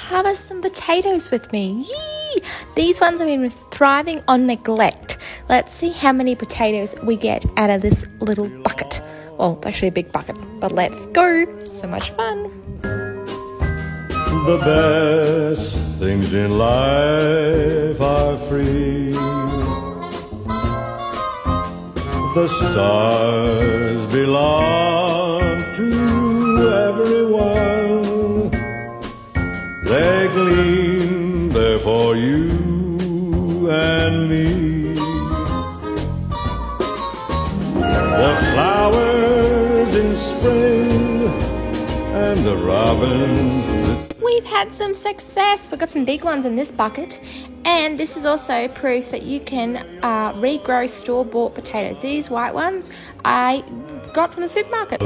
harvest some potatoes with me. Yee! These ones have been thriving on neglect. Let's see how many potatoes we get out of this little bucket. Well, it's actually a big bucket, but let's go. So much fun. The best things in life are free. The stars belong to everyone. They gleam there for you and me. The flowers in spring and the robins. We've had some success. We've got some big ones in this bucket, and this is also proof that you can regrow store-bought potatoes. These white ones I got from the supermarket.